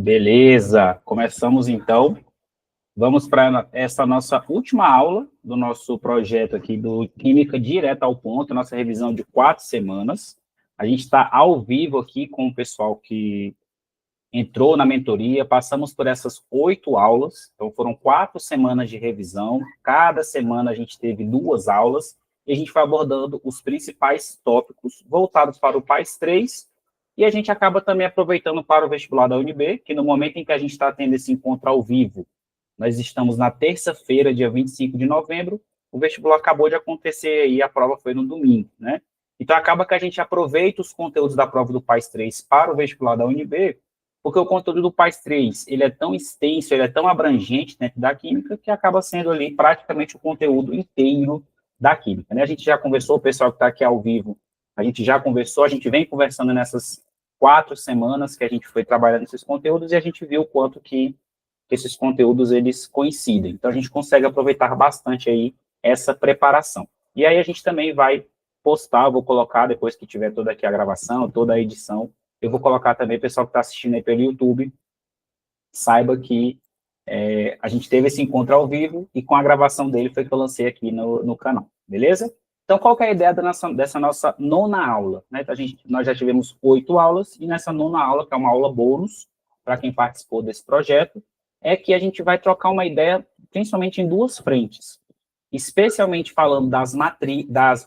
Beleza, começamos então. Vamos para essa nossa última aula do nosso projeto aqui do Química Direto ao Ponto, nossa revisão de 4 semanas. A gente está ao vivo aqui com o pessoal que entrou na mentoria, passamos por essas 8 aulas, então foram 4 semanas de revisão, cada semana a gente teve 2 aulas, e a gente foi abordando os principais tópicos voltados para o PAS 3, e a gente acaba também aproveitando para o vestibular da UNB, que no momento em que a gente está tendo esse encontro ao vivo, nós estamos na terça-feira, dia 25 de novembro, o vestibular acabou de acontecer e a prova foi no domingo, né? Então acaba que a gente aproveita os conteúdos da prova do PAS 3 para o vestibular da UNB, porque o conteúdo do PAS 3, ele é tão extenso, ele é tão abrangente dentro da química, que acaba sendo ali praticamente o conteúdo inteiro da química, né? A gente já conversou, o pessoal que está aqui ao vivo, a gente já conversou, a gente vem conversando nessas 4 semanas que a gente foi trabalhando esses conteúdos e a gente viu o quanto que esses conteúdos, eles coincidem. Então, a gente consegue aproveitar bastante aí essa preparação. E aí, a gente também vai postar, vou colocar, depois que tiver toda aqui a gravação, toda a edição, eu vou colocar também, o pessoal que está assistindo aí pelo YouTube, saiba que a gente teve esse encontro ao vivo e com a gravação dele foi que eu lancei aqui no canal, beleza? Então, qual que é a ideia dessa nossa 9ª aula? Né? Então, nós já tivemos 8 aulas, e nessa 9ª aula, que é uma aula bônus, para quem participou desse projeto, é que a gente vai trocar uma ideia, principalmente em 2 frentes, especialmente falando das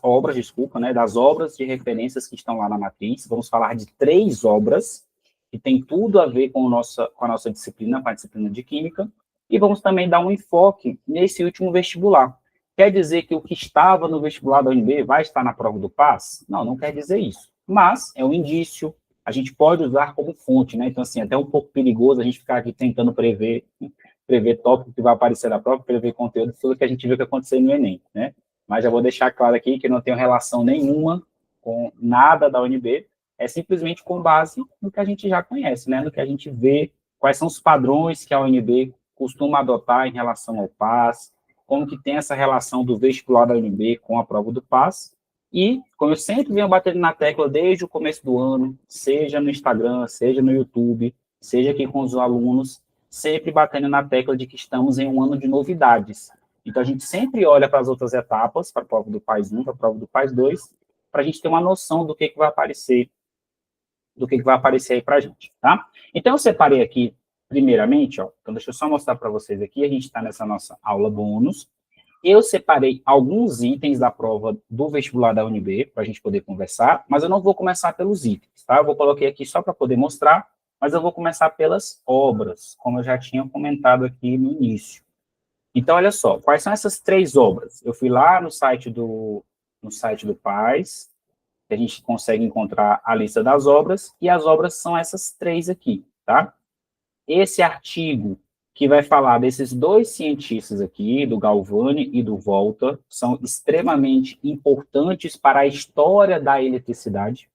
obras, né, das obras de referências que estão lá na matriz. Vamos falar de 3 obras, que tem tudo a ver com a nossa disciplina, com a disciplina de Química, e vamos também dar um enfoque nesse último vestibular. Quer dizer que o que estava no vestibular da UNB vai estar na prova do PAS? Não, não quer dizer isso, mas é um indício, a gente pode usar como fonte, né? Então, assim, até um pouco perigoso a gente ficar aqui tentando prever tópico que vai aparecer na prova, prever conteúdo, tudo que a gente viu que aconteceu no Enem, né? Mas já vou deixar claro aqui que não tenho relação nenhuma com nada da UNB, é simplesmente com base no que a gente já conhece, né? No que a gente vê, quais são os padrões que a UNB costuma adotar em relação ao PAS, como que tem essa relação do vestibular da UNB com a prova do PAS, e, como eu sempre venho batendo na tecla desde o começo do ano, seja no Instagram, seja no YouTube, seja aqui com os alunos, sempre batendo na tecla de que estamos em um ano de novidades. Então, a gente sempre olha para as outras etapas, para a prova do PAS 1, para a prova do PAS 2, para a gente ter uma noção do que vai aparecer, aí para a gente, tá? Então, eu separei aqui, primeiramente, ó, então deixa eu só mostrar para vocês aqui, a gente está nessa nossa aula bônus. Eu separei alguns itens da prova do vestibular da UNB, para a gente poder conversar, mas eu não vou começar pelos itens, tá? Eu vou colocar aqui só para poder mostrar, mas eu vou começar pelas obras, como eu já tinha comentado aqui no início. Então, olha só, quais são essas 3 obras? Eu fui lá no site do PAS, que a gente consegue encontrar a lista das obras, e as obras são essas 3 aqui, tá? Esse artigo que vai falar desses 2 cientistas aqui, do Galvani e do Volta, são extremamente importantes para a história da eletricidade.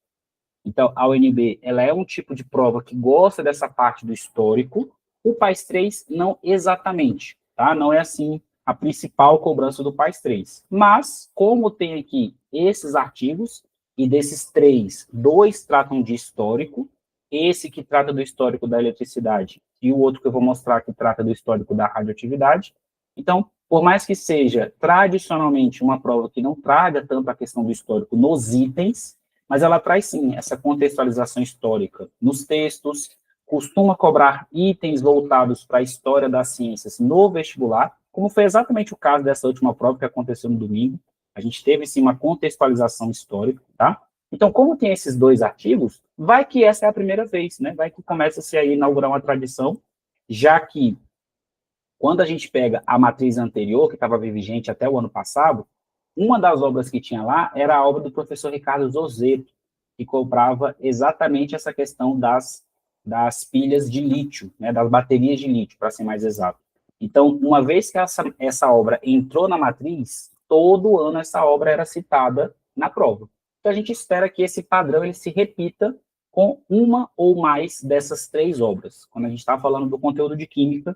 Então, a UNB, ela é um tipo de prova que gosta dessa parte do histórico, o PAS 3 não exatamente, tá? Não é assim a principal cobrança do PAS 3. Mas, como tem aqui esses artigos, e desses 3, 2 tratam de histórico, esse que trata do histórico da eletricidade e o outro que eu vou mostrar que trata do histórico da radioatividade. Então, por mais que seja tradicionalmente uma prova que não traga tanto a questão do histórico nos itens, mas ela traz sim essa contextualização histórica nos textos, costuma cobrar itens voltados para a história das ciências no vestibular, como foi exatamente o caso dessa última prova que aconteceu no domingo. A gente teve sim uma contextualização histórica, tá? Então, como tem esses 2 artigos, vai que essa é a primeira vez, né? Vai que começa-se a inaugurar uma tradição, já que quando a gente pega a matriz anterior, que estava vigente até o ano passado, uma das obras que tinha lá era a obra do professor Ricardo Zozetto, que cobrava exatamente essa questão das pilhas de lítio, né, das baterias de lítio, para ser mais exato. Então, uma vez que essa obra entrou na matriz, todo ano essa obra era citada na prova. Então, a gente espera que esse padrão ele se repita com uma ou mais dessas 3 obras. Quando a gente está falando do conteúdo de química,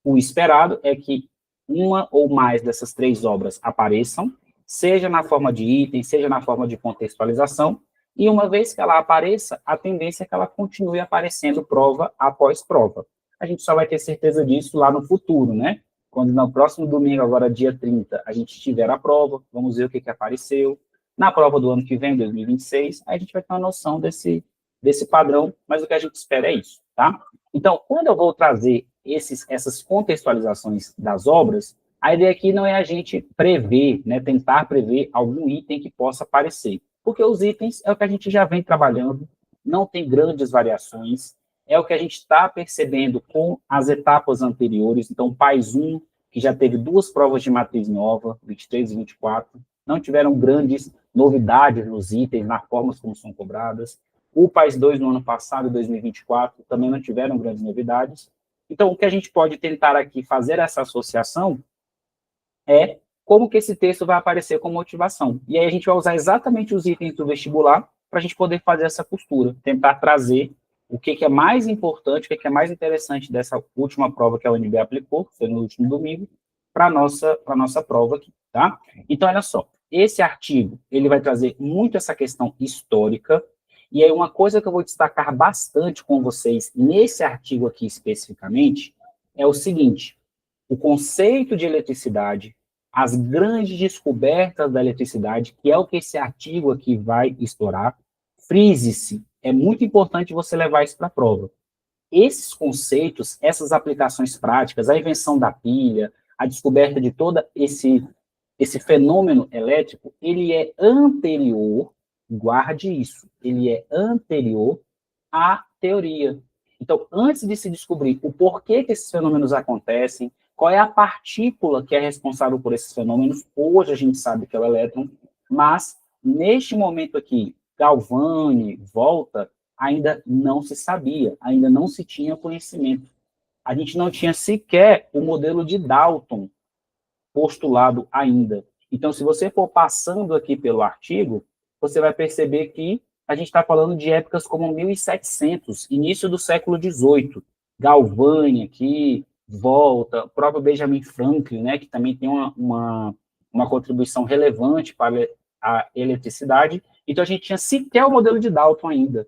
o esperado é que uma ou mais dessas 3 obras apareçam, seja na forma de item, seja na forma de contextualização, e uma vez que ela apareça, a tendência é que ela continue aparecendo prova após prova. A gente só vai ter certeza disso lá no futuro, né? Quando no próximo domingo, agora dia 30, a gente tiver a prova, vamos ver o que apareceu. Na prova do ano que vem, 2026, aí a gente vai ter uma noção desse padrão, mas o que a gente espera é isso, tá? Então, quando eu vou trazer essas contextualizações das obras, a ideia aqui não é a gente prever, né, tentar prever algum item que possa aparecer, porque os itens é o que a gente já vem trabalhando, não tem grandes variações, é o que a gente está percebendo com as etapas anteriores. Então, o PAIS 1, que já teve 2 provas de matriz nova, 23 e 24, não tiveram grandes novidades nos itens, nas formas como são cobradas. O PAIS 2, no ano passado, 2024, também não tiveram grandes novidades. Então, o que a gente pode tentar aqui fazer essa associação é como que esse texto vai aparecer com motivação. E aí a gente vai usar exatamente os itens do vestibular para a gente poder fazer essa costura, tentar trazer o que é mais importante, o que é mais interessante dessa última prova que a UNB aplicou, que foi no último domingo, para a nossa prova aqui, tá? Então, olha só, esse artigo, ele vai trazer muito essa questão histórica, e aí uma coisa que eu vou destacar bastante com vocês nesse artigo aqui especificamente é o seguinte: o conceito de eletricidade, as grandes descobertas da eletricidade, que é o que esse artigo aqui vai explorar. Frise-se, é muito importante você levar isso para a prova. Esses conceitos, essas aplicações práticas, a invenção da pilha, a descoberta de todo esse fenômeno elétrico, ele é anterior, guarde isso, ele é anterior à teoria. Então, antes de se descobrir o porquê que esses fenômenos acontecem, qual é a partícula que é responsável por esses fenômenos, hoje a gente sabe que é o elétron, mas neste momento aqui, Galvani, Volta, ainda não se sabia, ainda não se tinha conhecimento. A gente não tinha sequer o modelo de Dalton postulado ainda. Então, se você for passando aqui pelo artigo, você vai perceber que a gente está falando de épocas como 1700, início do século XVIII. Galvani aqui, Volta, o próprio Benjamin Franklin, né, que também tem uma contribuição relevante para a eletricidade. Então, a gente tinha sequer o modelo de Dalton ainda.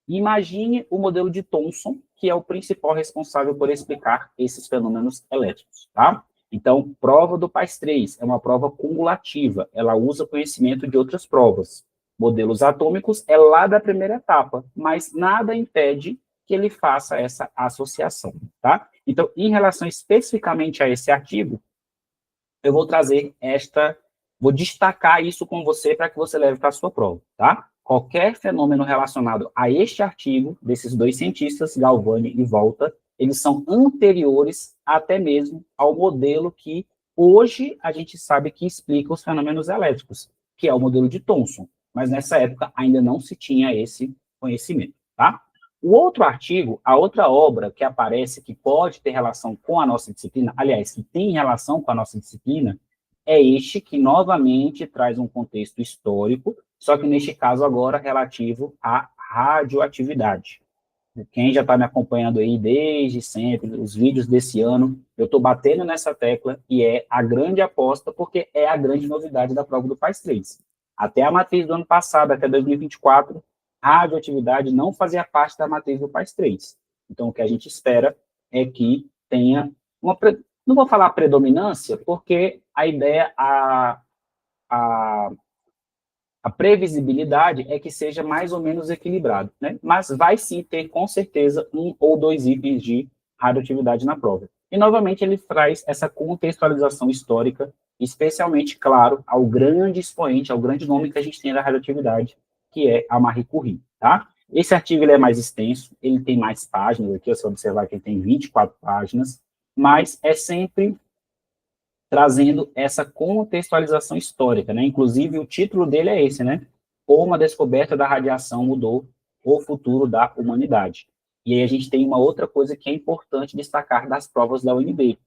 Imagine o modelo de Thomson, que é o principal responsável por explicar esses fenômenos elétricos, tá? Então, prova do PAIS 3 é uma prova cumulativa, ela usa conhecimento de outras provas. Modelos atômicos é lá da primeira etapa, mas nada impede que ele faça essa associação, tá? Então, em relação especificamente a esse artigo, eu vou trazer vou destacar isso com você para que você leve para a sua prova, tá? Qualquer fenômeno relacionado a este artigo, desses 2 cientistas, Galvani e Volta, eles são anteriores até mesmo ao modelo que hoje a gente sabe que explica os fenômenos elétricos, que é o modelo de Thomson, mas nessa época ainda não se tinha esse conhecimento, tá? O outro artigo, a outra obra que aparece, que pode ter relação com a nossa disciplina, aliás, que tem relação com a nossa disciplina, é este que novamente traz um contexto histórico, só que neste caso agora relativo à radioatividade. Quem já está me acompanhando aí desde sempre, os vídeos desse ano, eu estou batendo nessa tecla e é a grande aposta, porque é a grande novidade da prova do PAIS 3. Até a matriz do ano passado, até 2024, radioatividade não fazia parte da matriz do PAIS 3. Então, o que a gente espera é que tenha não vou falar predominância, porque a ideia, a previsibilidade é que seja mais ou menos equilibrado, né? Mas vai sim ter, com certeza, 1 ou 2 itens de radioatividade na prova. E, novamente, ele traz essa contextualização histórica, especialmente, claro, ao grande expoente, ao grande nome que a gente tem da radioatividade, que é a Marie Curie, tá? Esse artigo ele é mais extenso, ele tem mais páginas, aqui você vai observar que ele tem 24 páginas, mas é sempre trazendo essa contextualização histórica, né? Inclusive, o título dele é esse, né? Como a descoberta da radiação mudou o futuro da humanidade. E aí a gente tem uma outra coisa que é importante destacar das provas da UNB,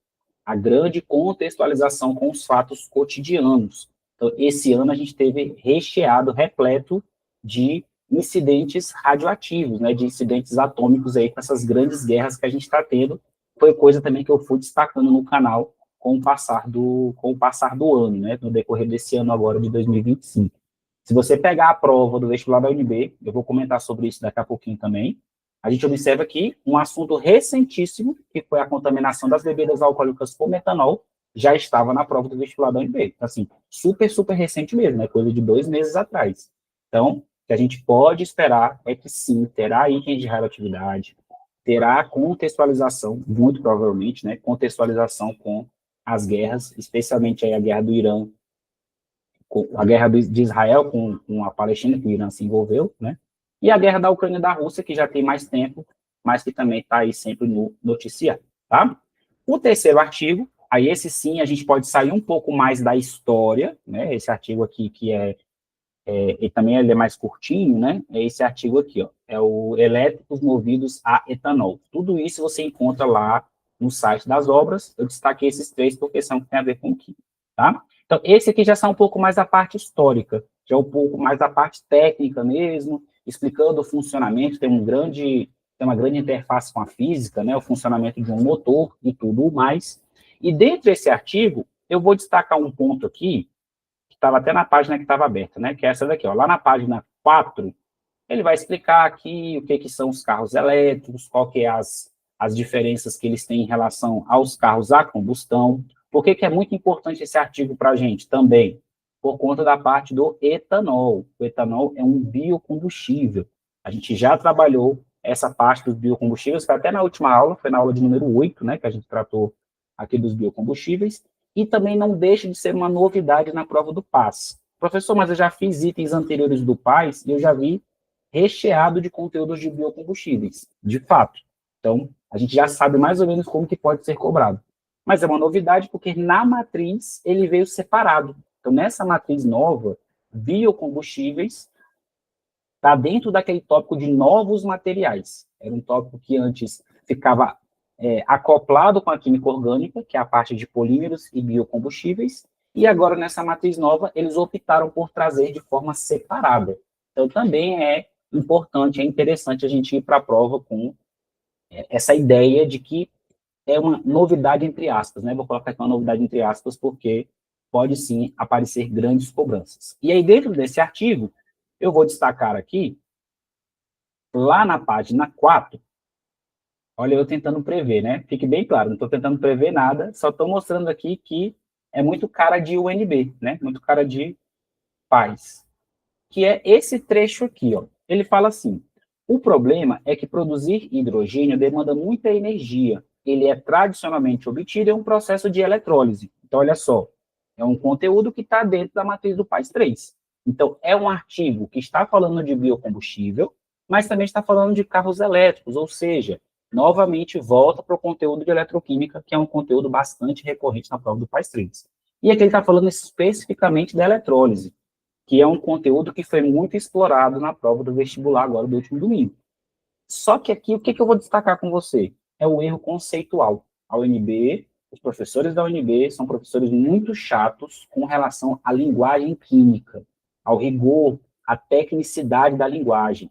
a grande contextualização com os fatos cotidianos. Então, esse ano a gente teve recheado, repleto de incidentes radioativos, né? De incidentes atômicos aí com essas grandes guerras que a gente está tendo. Foi coisa também que eu fui destacando no canal com o passar do ano, né, no decorrer desse ano agora de 2025. Se você pegar a prova do vestibular da UNB, eu vou comentar sobre isso daqui a pouquinho também, a gente observa aqui um assunto recentíssimo, que foi a contaminação das bebidas alcoólicas com metanol, já estava na prova do vestibular da UNB. Então, assim, super, super recente mesmo, é coisa de 2 meses atrás. Então, o que a gente pode esperar é que sim, terá itens de radioatividade, terá contextualização, muito provavelmente, né, contextualização com as guerras, especialmente aí a guerra do Irã, a guerra de Israel com a Palestina, que o Irã se envolveu, né, e a guerra da Ucrânia e da Rússia, que já tem mais tempo, mas que também está aí sempre no noticiário, tá? O terceiro artigo, aí esse sim, a gente pode sair um pouco mais da história, né, esse artigo aqui que e também ele é mais curtinho, né, é esse artigo aqui, ó, é o elétricos movidos a etanol. Tudo isso você encontra lá no site das obras, eu destaquei esses 3 porque são que tem a ver com o química, tá? Então, esse aqui já são um pouco mais da parte histórica, já é um pouco mais da parte técnica mesmo, explicando o funcionamento, tem uma grande interface com a física, né, o funcionamento de um motor e tudo mais. E dentro desse artigo, eu vou destacar um ponto aqui, que estava até na página que estava aberta, né, que é essa daqui, ó, lá na página 4, ele vai explicar aqui o que são os carros elétricos, qual que é as diferenças que eles têm em relação aos carros a combustão. Por que é muito importante esse artigo para a gente também? Por conta da parte do etanol. O etanol é um biocombustível. A gente já trabalhou essa parte dos biocombustíveis, foi até na última aula, foi na aula de número 8, né, que a gente tratou aqui dos biocombustíveis, e também não deixa de ser uma novidade na prova do PAS. Professor, mas eu já fiz itens anteriores do PAS e eu já vi recheado de conteúdos de biocombustíveis, de fato. Então, a gente já sabe mais ou menos como que pode ser cobrado. Mas é uma novidade porque na matriz ele veio separado. Então, nessa matriz nova, biocombustíveis está dentro daquele tópico de novos materiais. Era um tópico que antes ficava acoplado com a química orgânica, que é a parte de polímeros e biocombustíveis, e agora nessa matriz nova eles optaram por trazer de forma separada. Então, também é importante, é interessante a gente ir para a prova com essa ideia de que é uma novidade entre aspas, né? Vou colocar aqui uma novidade entre aspas, porque pode sim aparecer grandes cobranças. E aí, dentro desse artigo, eu vou destacar aqui, lá na página 4, olha, eu tentando prever, né? Fique bem claro, não estou tentando prever nada, só estou mostrando aqui que é muito cara de UNB, né? Muito cara de paz. Que é esse trecho aqui, ó. Ele fala assim: o problema é que produzir hidrogênio demanda muita energia. Ele é tradicionalmente obtido em um processo de eletrólise. Então, olha só, é um conteúdo que está dentro da matriz do PAS 3. Então, é um artigo que está falando de biocombustível, mas também está falando de carros elétricos, ou seja, novamente volta para o conteúdo de eletroquímica, que é um conteúdo bastante recorrente na prova do PAS 3. E aqui ele está falando especificamente da eletrólise, que é um conteúdo que foi muito explorado na prova do vestibular agora do último domingo. Só que aqui, o que eu vou destacar com você? É o erro conceitual. A UNB, os professores da UNB são professores muito chatos com relação à linguagem química, ao rigor, à tecnicidade da linguagem.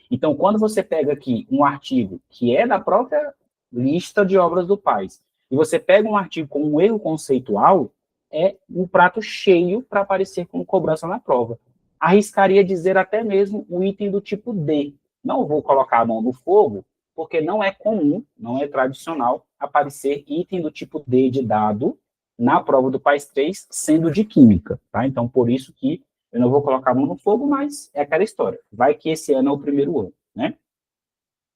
Então, quando você pega aqui um artigo que é da própria lista de obras do PAS, e você pega um artigo com um erro conceitual, é um prato cheio para aparecer como cobrança na prova. Arriscaria dizer até mesmo um item do tipo D. Não vou colocar a mão no fogo, porque não é comum, não é tradicional aparecer item do tipo D de dado na prova do PAS 3, sendo de química, tá? Então, por isso que eu não vou colocar a mão no fogo, mas é aquela história. Vai que esse ano é o primeiro ano, né?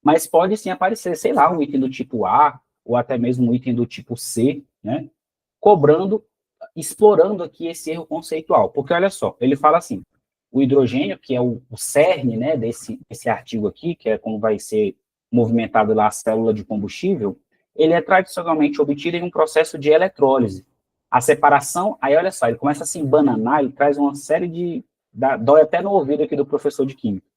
Mas pode sim aparecer, sei lá, um item do tipo A, ou até mesmo um item do tipo C, né? Cobrando, explorando aqui esse erro conceitual. Porque, olha só, ele fala assim, o hidrogênio, que é o cerne, né, desse artigo aqui, que é como vai ser movimentado lá a célula de combustível, ele é tradicionalmente obtido em um processo de eletrólise. A separação, aí olha só, ele começa a se embananar, ele traz uma série dói até no ouvido aqui do professor de química.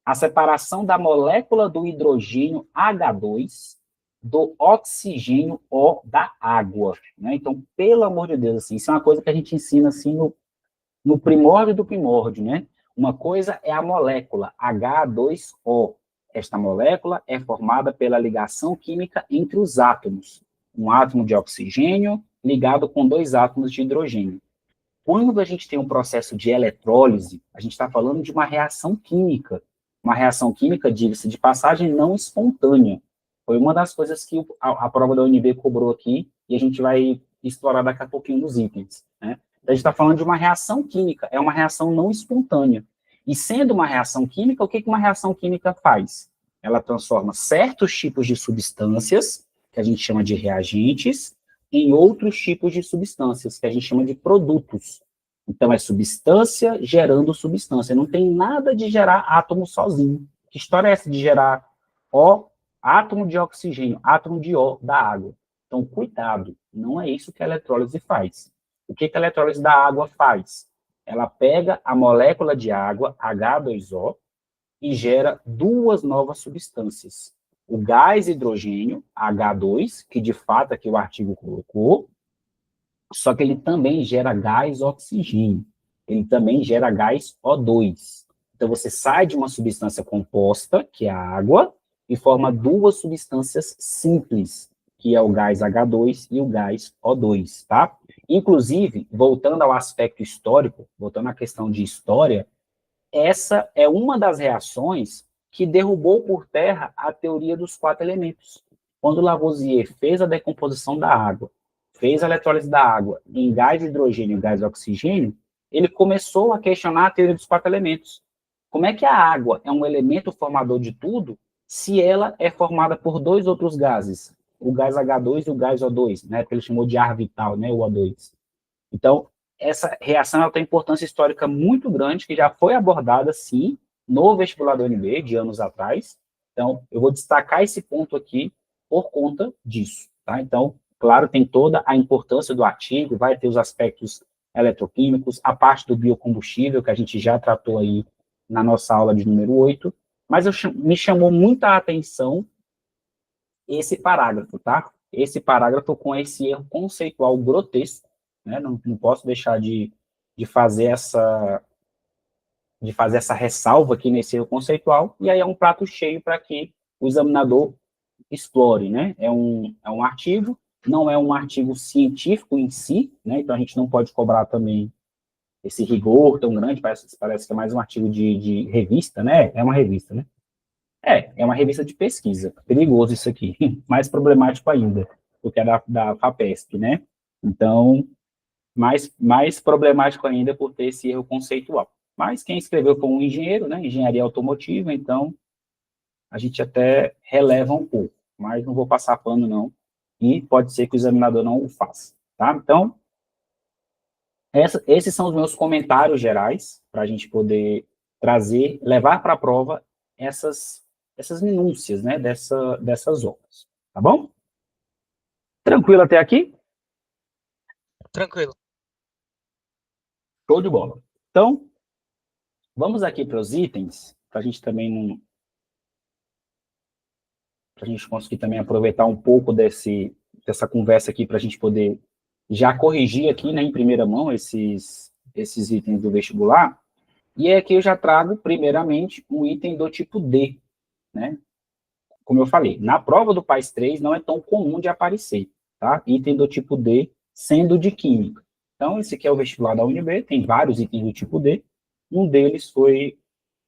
A separação da molécula do hidrogênio H2 do oxigênio O da água, né? Então, pelo amor de Deus, assim, isso é uma coisa que a gente ensina assim no primórdio do primórdio, né? Uma coisa é a molécula H2O. Esta molécula é formada pela ligação química entre os átomos. Um átomo de oxigênio ligado com 2 átomos de hidrogênio. Quando a gente tem um processo de eletrólise, a gente está falando de uma reação química. Uma reação química, diga-se de passagem, não espontânea. Foi uma das coisas que a prova da UNB cobrou aqui, e a gente vai explorar daqui a pouquinho nos itens, né? Então, a gente está falando de uma reação química, é uma reação não espontânea. E sendo uma reação química, o que uma reação química faz? Ela transforma certos tipos de substâncias, que a gente chama de reagentes, em outros tipos de substâncias, que a gente chama de produtos. Então, é substância gerando substância. Não tem nada de gerar átomo sozinho. Que história é essa de gerar átomo de oxigênio, átomo de O da água? Então, cuidado, não é isso que a eletrólise faz. O que a eletrólise da água faz? Ela pega a molécula de água, H2O, e gera duas novas substâncias. O gás hidrogênio, H2, que de fato aqui o artigo colocou, só que ele também gera gás oxigênio. Ele também gera gás O2. Então, você sai de uma substância composta, que é a água, e forma duas substâncias simples, que é o gás H2 e o gás O2, tá? Inclusive, voltando ao aspecto histórico, voltando à questão de história, essa é uma das reações que derrubou por terra a teoria dos quatro elementos. Quando Lavoisier fez a decomposição da água, fez a eletrólise da água em gás hidrogênio e gás oxigênio, ele começou a questionar a teoria dos quatro elementos. Como é que a água é um elemento formador de tudo se ela é formada por dois outros gases, o gás H2 e o gás O2, né, que ele chamou de ar vital, né, o O2. Então, essa reação ela tem importância histórica muito grande, que já foi abordada, sim, no vestibular da UNB, de anos atrás. Então, eu vou destacar esse ponto aqui por conta disso, tá? Então, claro, tem toda a importância do artigo, vai ter os aspectos eletroquímicos, a parte do biocombustível, que a gente já tratou aí na nossa aula de número 8, mas me chamou muita atenção esse parágrafo, tá? Esse parágrafo com esse erro conceitual grotesco, né? Não posso deixar de fazer essa ressalva aqui nesse erro conceitual, e aí é um prato cheio para que o examinador explore, né? É um artigo, não é um artigo científico em si, né? Então a gente não pode cobrar também esse rigor tão grande, parece que é mais um artigo de revista, né? É uma revista, né? É uma revista de pesquisa. Perigoso isso aqui. Mais problemático ainda, porque é da FAPESP, né? Então, mais problemático ainda por ter esse erro conceitual. Mas quem escreveu foi um engenheiro, né? Engenharia automotiva, então a gente até releva um pouco, mas não vou passar pano, não. E pode ser que o examinador não o faça, tá? Então, esses são os meus comentários gerais, para a gente poder trazer, levar para a prova essas minúcias, né, dessas obras, tá bom? Tranquilo até aqui? Tranquilo. Show de bola. Então, vamos aqui para os itens, para a gente também não... para a gente conseguir também aproveitar um pouco dessa conversa aqui, para a gente poder já corrigir aqui, né, em primeira mão, esses itens do vestibular. E aqui eu já trago, primeiramente, um item do tipo D, né? Como eu falei, na prova do PAS 3 não é tão comum de aparecer, tá? Item do tipo D, sendo de química. Então, esse aqui é o vestibular da UNB, tem vários itens do tipo D, um deles foi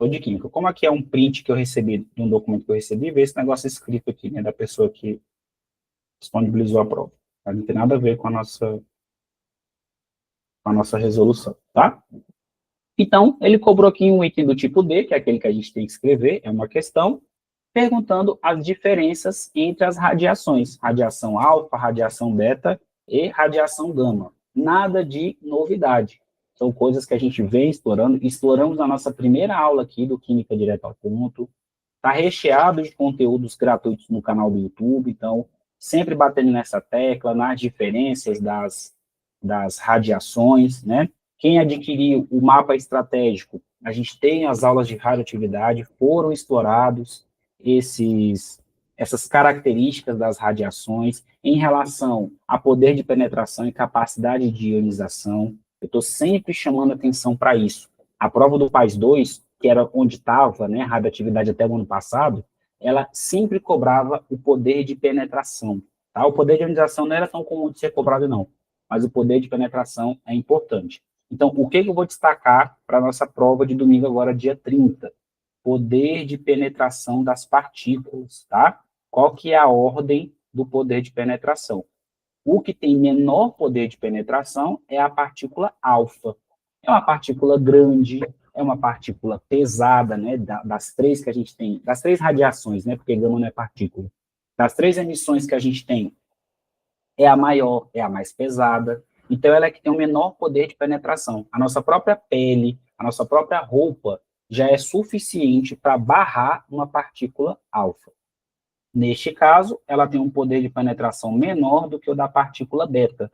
de química. Como aqui é um print que eu recebi, de um documento que eu recebi, vê esse negócio escrito aqui, né, da pessoa que disponibilizou a prova. Tá? Não tem nada a ver com a nossa resolução, tá? Então, ele cobrou aqui um item do tipo D, que é aquele que a gente tem que escrever, é uma questão, perguntando as diferenças entre as radiações, radiação alfa, radiação beta e radiação gama. Nada de novidade. São coisas que a gente vem exploramos na nossa primeira aula aqui do Química Direto ao Ponto. Está recheado de conteúdos gratuitos no canal do YouTube, então, sempre batendo nessa tecla, nas diferenças das radiações, né? Quem adquiriu o mapa estratégico, a gente tem as aulas de radioatividade, foram explorados essas características das radiações em relação a poder de penetração e capacidade de ionização. Eu estou sempre chamando atenção para isso. A prova do PAS 2, que era onde estava, né, a radioatividade até o ano passado, ela sempre cobrava o poder de penetração. Tá? O poder de ionização não era tão comum de ser cobrado, não, mas o poder de penetração é importante. Então, o que eu vou destacar para a nossa prova de domingo agora, dia 30? Poder de penetração das partículas, tá? Qual que é a ordem do poder de penetração? O que tem menor poder de penetração é a partícula alfa. É uma partícula grande, é uma partícula pesada, né? Das três que a gente tem, das três radiações, né? Porque gama não é partícula. Das três emissões que a gente tem, é a maior, é a mais pesada. Então, ela é que tem o menor poder de penetração. A nossa própria pele, a nossa própria roupa, já é suficiente para barrar uma partícula alfa. Neste caso, ela tem um poder de penetração menor do que o da partícula beta.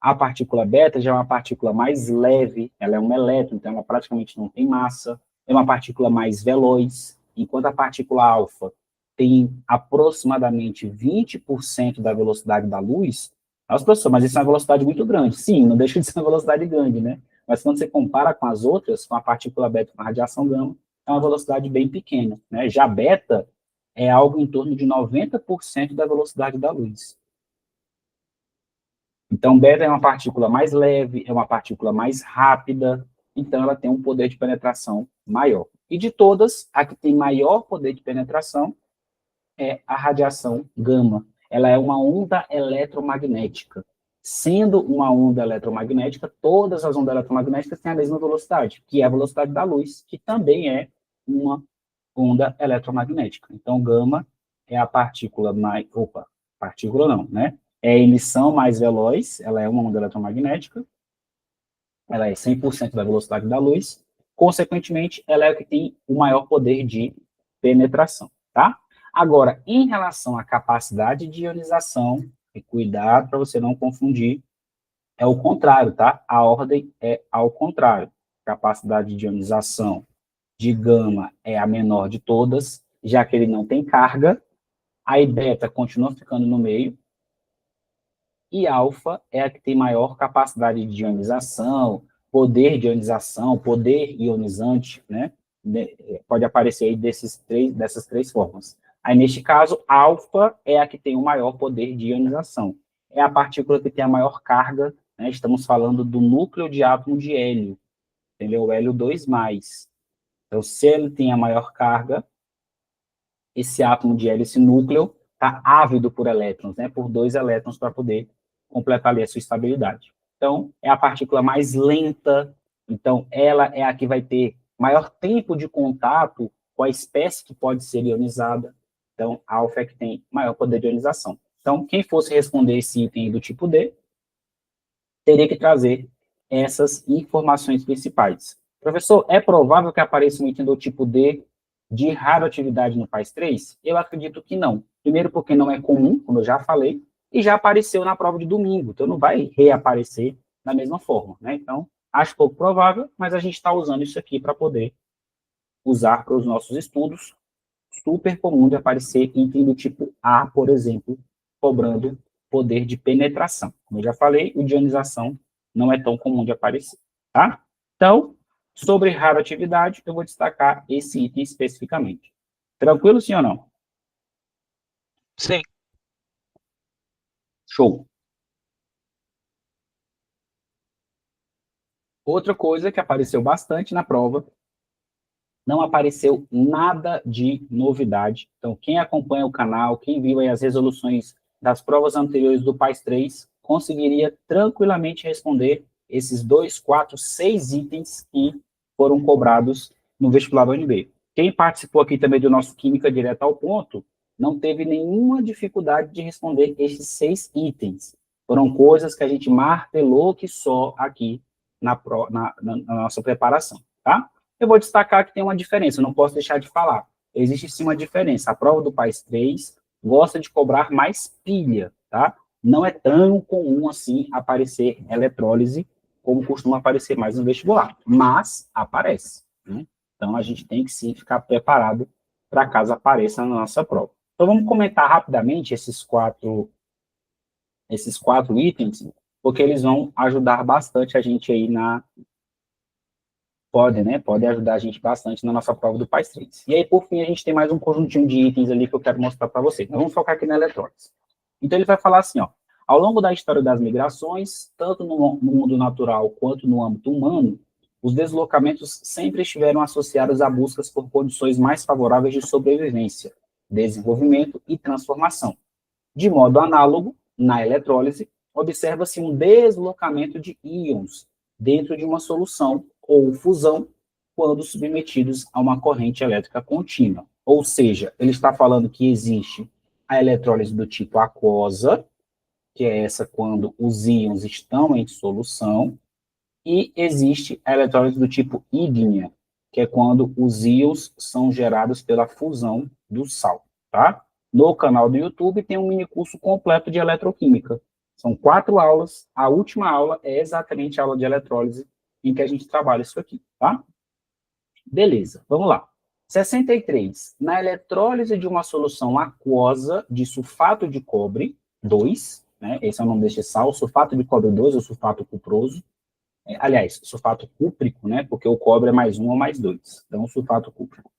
A partícula beta já é uma partícula mais leve, ela é um elétron, então ela praticamente não tem massa, é uma partícula mais veloz, enquanto a partícula alfa tem aproximadamente 20% da velocidade da luz. Nossa, professor, mas isso é uma velocidade muito grande. Sim, não deixa de ser uma velocidade grande, né? Mas quando você compara com as outras, com a partícula beta com a radiação gama, é uma velocidade bem pequena, né? Já beta é algo em torno de 90% da velocidade da luz. Então, beta é uma partícula mais leve, é uma partícula mais rápida, então ela tem um poder de penetração maior. E de todas, a que tem maior poder de penetração é a radiação gama. Ela é uma onda eletromagnética. Sendo uma onda eletromagnética, todas as ondas eletromagnéticas têm a mesma velocidade, que é a velocidade da luz, que também é uma onda eletromagnética. Então, gama é a partícula mais... Opa, partícula não, né? É a emissão mais veloz, ela é uma onda eletromagnética, ela é 100% da velocidade da luz, consequentemente, ela é a que tem o maior poder de penetração, tá? Agora, em relação à capacidade de ionização, e cuidado para você não confundir, é o contrário, tá? A ordem é ao contrário. Capacidade de ionização de gama é a menor de todas, já que ele não tem carga, aí beta continua ficando no meio, e alfa é a que tem maior capacidade de ionização, poder ionizante, né? Pode aparecer aí dessas três formas. Aí, neste caso, alfa é a que tem o maior poder de ionização. É a partícula que tem a maior carga, né? Estamos falando do núcleo de átomo de hélio, entendeu? O hélio 2+. Então, se ele tem a maior carga, esse átomo de hélio, esse núcleo, está ávido por elétrons, né? Por 2 elétrons para poder completar ali a sua estabilidade. Então, é a partícula mais lenta, então ela é a que vai ter maior tempo de contato com a espécie que pode ser ionizada. Então, a alfa é que tem maior poder de ionização. Então, quem fosse responder esse item do tipo D, teria que trazer essas informações principais. Professor, é provável que apareça um item do tipo D de radioatividade no PAIS 3? Eu acredito que não. Primeiro porque não é comum, como eu já falei, e já apareceu na prova de domingo, então não vai reaparecer da mesma forma, né? Então, acho pouco provável, mas a gente está usando isso aqui para poder usar para os nossos estudos. Super comum de aparecer item do tipo A, por exemplo, cobrando poder de penetração. Como eu já falei, o de ionização não é tão comum de aparecer, tá? Então, sobre radioatividade, eu vou destacar esse item especificamente. Tranquilo, sim ou não? Sim. Show. Outra coisa que apareceu bastante na prova, não apareceu nada de novidade. Então, quem acompanha o canal, quem viu aí as resoluções das provas anteriores do PAIS 3, conseguiria tranquilamente responder esses 2, 4, 6 itens que foram cobrados no vestibular da UNB. Quem participou aqui também do nosso Química Direto ao Ponto, não teve nenhuma dificuldade de responder esses 6 itens. Foram coisas que a gente martelou que só aqui na nossa preparação, tá? Eu vou destacar que tem uma diferença, eu não posso deixar de falar. Existe sim uma diferença. A prova do PAIS 3 gosta de cobrar mais pilha, tá? Não é tão comum assim aparecer eletrólise como costuma aparecer mais no vestibular, mas aparece, né? Então, a gente tem que sim ficar preparado para caso apareça na nossa prova. Então, vamos comentar rapidamente esses quatro itens, porque eles vão ajudar bastante a gente aí Pode ajudar a gente bastante na nossa prova do PAIS 3. E aí, por fim, a gente tem mais um conjuntinho de itens ali que eu quero mostrar para vocês. Então, vamos focar aqui na eletrólise. Então, ele vai falar assim, ó, Ao longo da história das migrações, tanto no mundo natural quanto no âmbito humano, os deslocamentos sempre estiveram associados a buscas por condições mais favoráveis de sobrevivência, desenvolvimento e transformação. De modo análogo, na eletrólise, observa-se um deslocamento de íons dentro de uma solução ou fusão quando submetidos a uma corrente elétrica contínua. Ou seja, ele está falando que existe a eletrólise do tipo aquosa, que é essa quando os íons estão em solução, e existe a eletrólise do tipo ígnea, que é quando os íons são gerados pela fusão do sal, tá? No canal do YouTube tem um mini curso completo de eletroquímica. São 4 aulas, a última aula é exatamente a aula de eletrólise, em que a gente trabalha isso aqui, tá? Beleza, vamos lá. 63. Na eletrólise de uma solução aquosa de sulfato de cobre 2, né, esse é o nome deste sal, sulfato de cobre 2, ou sulfato cuproso, aliás, sulfato cúprico, né, porque o cobre é mais 1 ou mais 2, então sulfato cúprico,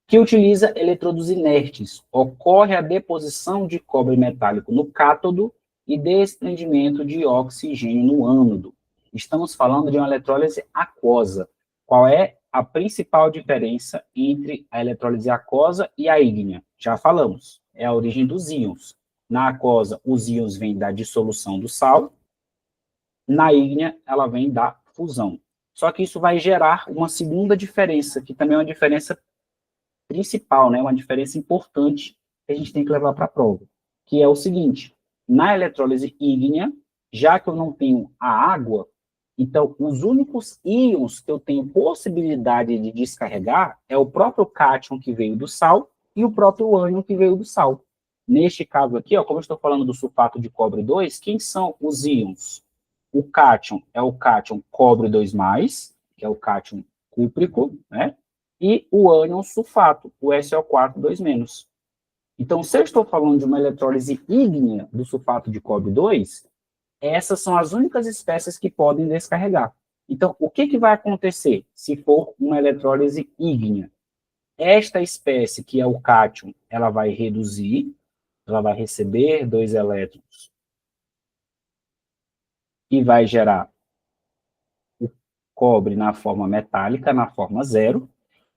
que utiliza eletrodos inertes. Ocorre a deposição de cobre metálico no cátodo e desprendimento de oxigênio no ânodo. Estamos falando de uma eletrólise aquosa. Qual é a principal diferença entre a eletrólise aquosa e a ígnea? Já falamos, é a origem dos íons. Na aquosa, os íons vêm da dissolução do sal, na ígnea, ela vem da fusão. Só que isso vai gerar uma segunda diferença, que também é uma diferença principal, né, uma diferença importante que a gente tem que levar para a prova, que é o seguinte: na eletrólise ígnea, já que eu não tenho a água, então os únicos íons que eu tenho possibilidade de descarregar é o próprio cátion que veio do sal e o próprio ânion que veio do sal. Neste caso aqui, ó, como eu estou falando do sulfato de cobre 2, quem são os íons? O cátion é o cátion cobre 2+, que é o cátion cúprico, né? E o ânion sulfato, o SO4 2-. Então, se eu estou falando de uma eletrólise ígnea do sulfato de cobre 2, essas são as únicas espécies que podem descarregar. Então, o que vai acontecer se for uma eletrólise ígnea? Esta espécie, que é o cátion, ela vai reduzir, ela vai receber 2 elétrons e vai gerar o cobre na forma metálica, na forma 0,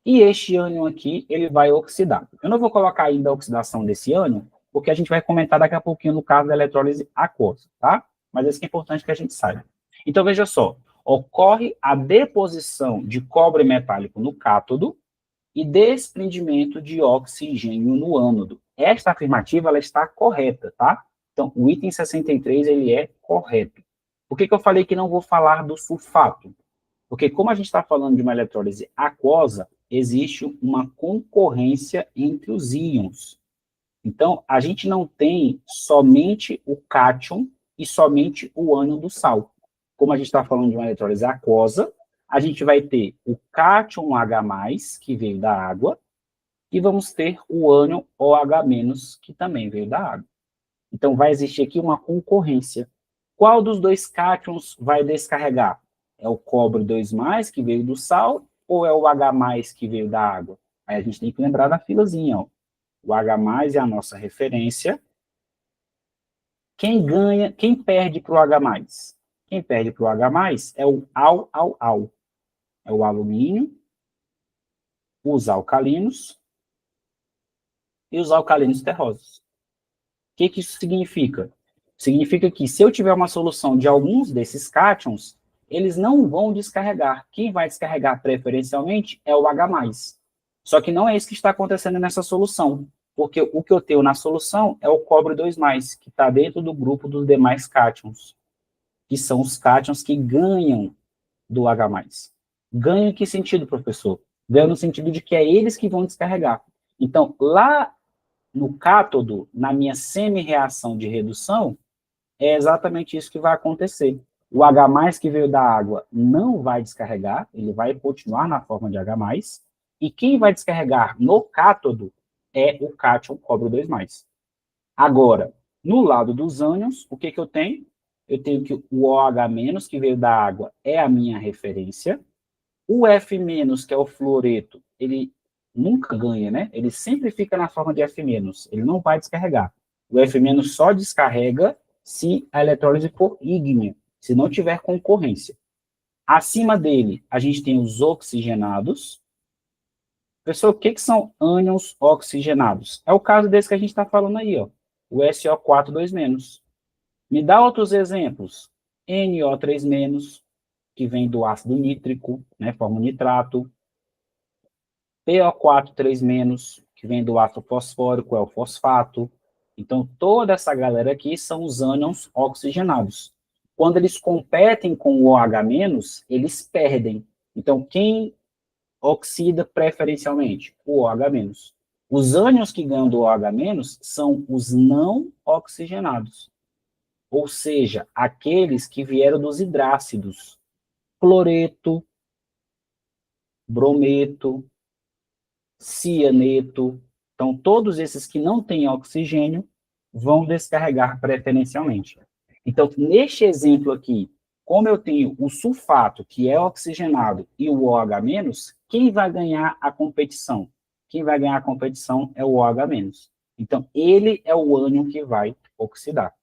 e este ânion aqui, ele vai oxidar. Eu não vou colocar ainda a oxidação desse ânion, porque a gente vai comentar daqui a pouquinho no caso da eletrólise aquosa, tá? Mas isso que é importante que a gente saiba. Então, veja só, ocorre a deposição de cobre metálico no cátodo e desprendimento de oxigênio no ânodo. Esta afirmativa, ela está correta, tá? Então, o item 63, ele é correto. Por que eu falei que não vou falar do sulfato? Porque como a gente está falando de uma eletrólise aquosa, existe uma concorrência entre os íons. Então, a gente não tem somente o cátion e somente o ânion do sal. Como a gente está falando de uma eletrólise aquosa, a gente vai ter o cátion H+, que veio da água, e vamos ter o ânion OH-, que também veio da água. Então, vai existir aqui uma concorrência. Qual dos dois cátions vai descarregar? É o cobre 2+, que veio do sal, ou é o H+, que veio da água? Aí a gente tem que lembrar da filazinha, ó. O H+ é a nossa referência. Quem ganha, quem perde para o H+? Quem perde para o H+ é o Al. É o alumínio, os alcalinos e os alcalinos terrosos. O que isso significa? Significa que se eu tiver uma solução de alguns desses cátions, eles não vão descarregar. Quem vai descarregar preferencialmente é o H+. Só que não é isso que está acontecendo nessa solução, porque o que eu tenho na solução é o cobre 2+, que está dentro do grupo dos demais cátions, que são os cátions que ganham do H+. Ganham em que sentido, professor? Ganham no sentido de que é eles que vão descarregar. Então, lá no cátodo, na minha semi-reação de redução, é exatamente isso que vai acontecer. O H+, que veio da água, não vai descarregar, ele vai continuar na forma de H+, e quem vai descarregar no cátodo é o cátion cobre 2+. Agora, no lado dos ânions, o que eu tenho? Eu tenho que o OH-, que veio da água, é a minha referência. O F-, que é o fluoreto, ele nunca ganha, né? Ele sempre fica na forma de F-, ele não vai descarregar. O F- só descarrega se a eletrólise for ígnea, se não tiver concorrência. Acima dele, a gente tem os oxigenados. Pessoal, o que são ânions oxigenados? É o caso desse que a gente está falando aí, ó, o SO4 2-. Me dá outros exemplos. NO3-, que vem do ácido nítrico, né, forma um nitrato. PO4 3-, que vem do ácido fosfórico, é o fosfato. Então, toda essa galera aqui são os ânions oxigenados. Quando eles competem com o OH-, eles perdem. Então, quem oxida preferencialmente? O OH-. Os ânions que ganham do OH- são os não oxigenados. Ou seja, aqueles que vieram dos hidrácidos. Cloreto, brometo, cianeto. Então, todos esses que não têm oxigênio vão descarregar preferencialmente. Então, neste exemplo aqui, como eu tenho o sulfato, que é oxigenado, e o OH-, quem vai ganhar a competição? Quem vai ganhar a competição é o OH-. Então, ele é o ânion que vai oxidar.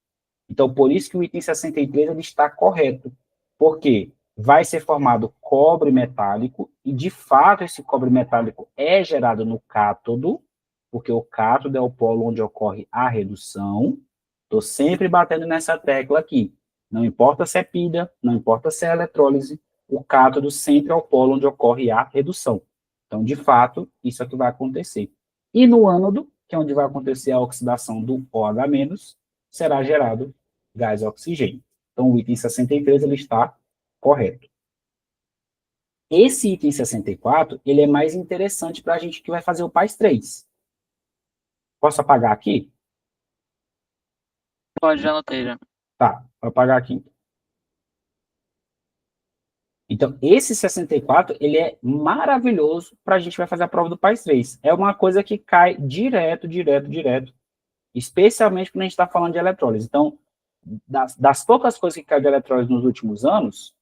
Então, por isso que o item 63 ele está correto. Por quê? Vai ser formado cobre metálico, e de fato esse cobre metálico é gerado no cátodo, porque o cátodo é o polo onde ocorre a redução. Estou sempre batendo nessa tecla aqui. Não importa se é pilha, não importa se é eletrólise, o cátodo sempre é o polo onde ocorre a redução. Então, de fato, isso é o que vai acontecer. E no ânodo, que é onde vai acontecer a oxidação do OH-, será gerado gás oxigênio. Então, o item 63 ele está correto. Esse item 64, ele é mais interessante para a gente que vai fazer o PAS 3. Posso apagar aqui? Pode, já anotei já. Tá, vou apagar aqui. Então, esse 64, ele é maravilhoso para a gente vai fazer a prova do PAS 3. É uma coisa que cai direto, especialmente quando a gente está falando de eletrólise. Então, das poucas coisas que caiu de eletrólise nos últimos anos,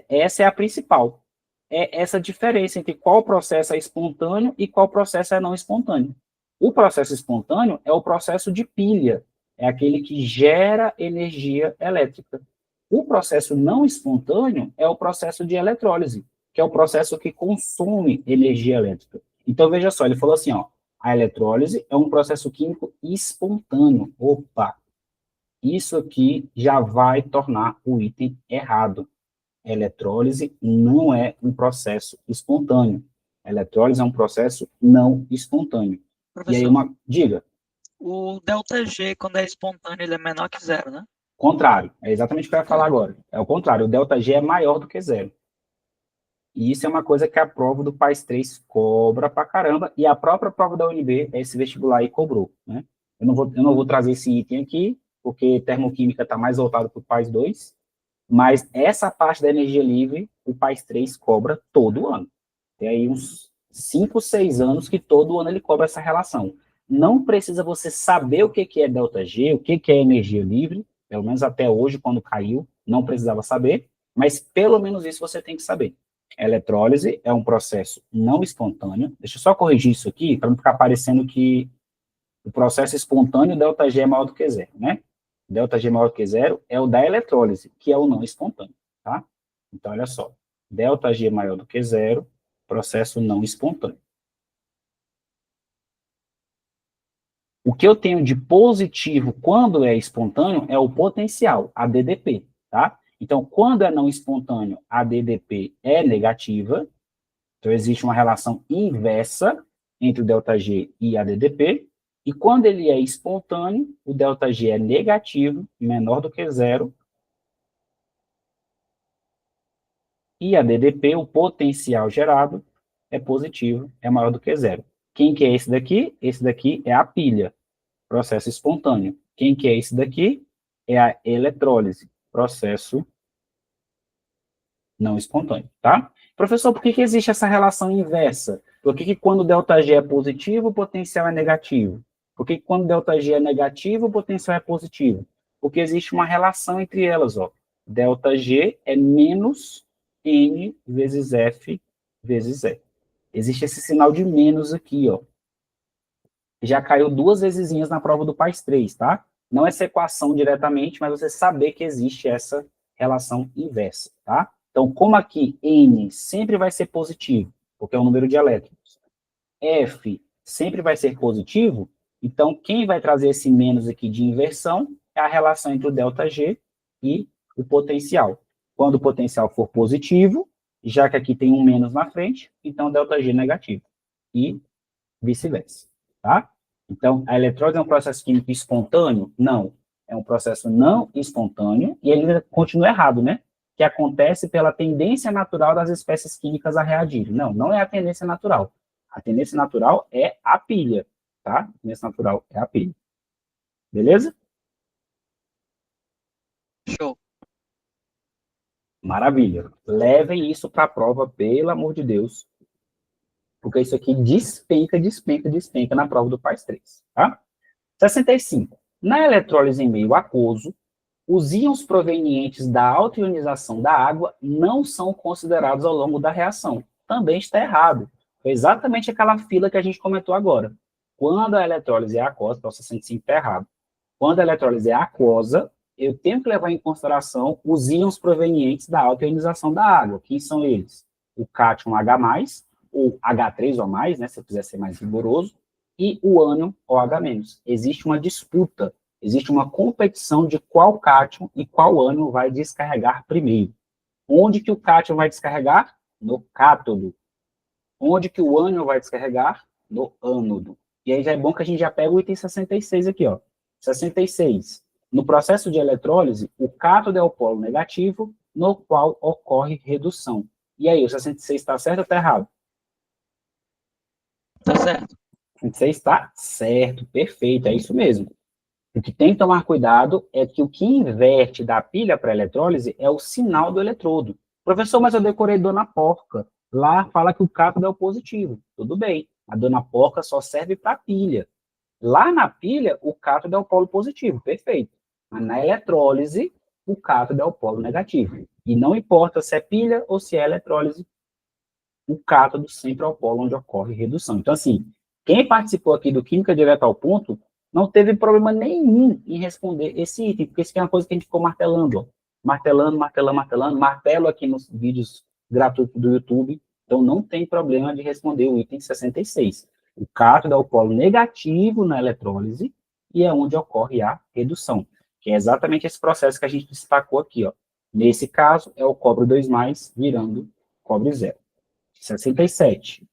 essa é a principal. É essa diferença entre qual processo é espontâneo e qual processo é não espontâneo. O processo espontâneo é o processo de pilha, é aquele que gera energia elétrica. O processo não espontâneo é o processo de eletrólise, que é o processo que consome energia elétrica. Então, veja só, ele falou assim, ó, a eletrólise é um processo químico espontâneo. Opa, isso aqui já vai tornar o item errado. Eletrólise não é um processo espontâneo. Eletrólise é um processo não espontâneo. E aí, Professor, diga. o ΔG, quando é espontâneo, ele é menor que zero, né? Contrário. É exatamente o que eu ia falar agora. É o contrário. O ΔG é maior do que zero. E isso é uma coisa que a prova do PAS 3 cobra pra caramba. E a própria prova da UNB, esse vestibular aí, cobrou. Né? Eu não vou trazer esse item aqui, porque termoquímica está mais voltado para o PAS 2. Mas essa parte da energia livre, o PAS 3 cobra todo ano. Tem aí uns 5, 6 anos que todo ano ele cobra essa relação. Não precisa você saber o que é ΔG, o que é energia livre, pelo menos até hoje, quando caiu, não precisava saber, mas pelo menos isso você tem que saber. A eletrólise é um processo não espontâneo. Deixa eu só corrigir isso aqui, para não ficar parecendo que o processo espontâneo, ΔG é maior do que zero, né? ΔG maior do que zero é o da eletrólise, que é o não espontâneo, tá? Então, olha só. ΔG maior do que zero, processo não espontâneo. O que eu tenho de positivo quando é espontâneo é o potencial, a DDP, tá? Então, quando é não espontâneo, a DDP é negativa. Então, existe uma relação inversa entre o ΔG e a DDP. E quando ele é espontâneo, o ΔG é negativo, menor do que zero. E a DDP, o potencial gerado, é positivo, é maior do que zero. Quem que é esse daqui? Esse daqui é a pilha, processo espontâneo. Quem que é esse daqui? É a eletrólise, processo não espontâneo, tá? Professor, por que existe essa relação inversa? Por que quando o ΔG é positivo, o potencial é negativo? Por que quando o ΔG é negativo, o potencial é positivo? Porque existe uma relação entre elas, ó. ΔG é menos N vezes F vezes E. Existe esse sinal de menos aqui, ó. Já caiu 2 vezesinhas na prova do PAS 3, tá? Não essa equação diretamente, mas você saber que existe essa relação inversa, tá? Então, como aqui N sempre vai ser positivo, porque é o número de elétrons, F sempre vai ser positivo, então quem vai trazer esse menos aqui de inversão é a relação entre o ΔG e o potencial. Quando o potencial for positivo, já que aqui tem um menos na frente, então ΔG negativo. E vice-versa, tá? Então, a eletrólise é um processo químico espontâneo? Não. É um processo não espontâneo, e ele continua errado, né? Que acontece pela tendência natural das espécies químicas a reagirem. Não, não é a tendência natural. A tendência natural é a pilha, tá? A tendência natural é a pilha. Beleza? Show. Maravilha. Levem isso para a prova, pelo amor de Deus, porque isso aqui despenca na prova do PAS 3, tá? 65. Na eletrólise em meio aquoso, os íons provenientes da autoionização da água não são considerados ao longo da reação. Também está errado. Foi exatamente aquela fila que a gente comentou agora. Quando a eletrólise é aquosa, então 65 está errado. Quando a eletrólise é aquosa, eu tenho que levar em consideração os íons provenientes da autoionização da água. Quem são eles? O cátion H+, ou H3O+, né, se eu quiser ser mais rigoroso, e o ânion OH-. Existe uma disputa, existe uma competição de qual cátion e qual ânion vai descarregar primeiro. Onde que o cátion vai descarregar? No cátodo. Onde que o ânion vai descarregar? No ânodo. E aí já é bom que a gente já pega o item 66 aqui, ó. 66. No processo de eletrólise, o cátodo é o polo negativo, no qual ocorre redução. E aí, o 66 está certo ou está errado? Tá certo. 66 está certo, perfeito, é isso mesmo. O que tem que tomar cuidado é que o que inverte da pilha para a eletrólise é o sinal do eletrodo. Professor, mas eu decorei Dona Porca. Lá fala que o cátodo é o positivo. Tudo bem, a Dona Porca só serve para a pilha. Lá na pilha, o cátodo é o polo positivo, perfeito. Mas na eletrólise, o cátodo é o polo negativo. E não importa se é pilha ou se é eletrólise, o cátodo sempre é o polo onde ocorre redução. Então, assim, quem participou aqui do Química Direta ao Ponto não teve problema nenhum em responder esse item, porque isso é uma coisa que a gente ficou martelando, ó. Martelando, martelo aqui nos vídeos gratuitos do YouTube, então não tem problema de responder o item 66. O cátodo é o polo negativo na eletrólise e é onde ocorre a redução, que é exatamente esse processo que a gente destacou aqui, ó. Nesse caso, é o cobre 2+, virando cobre 0. 67.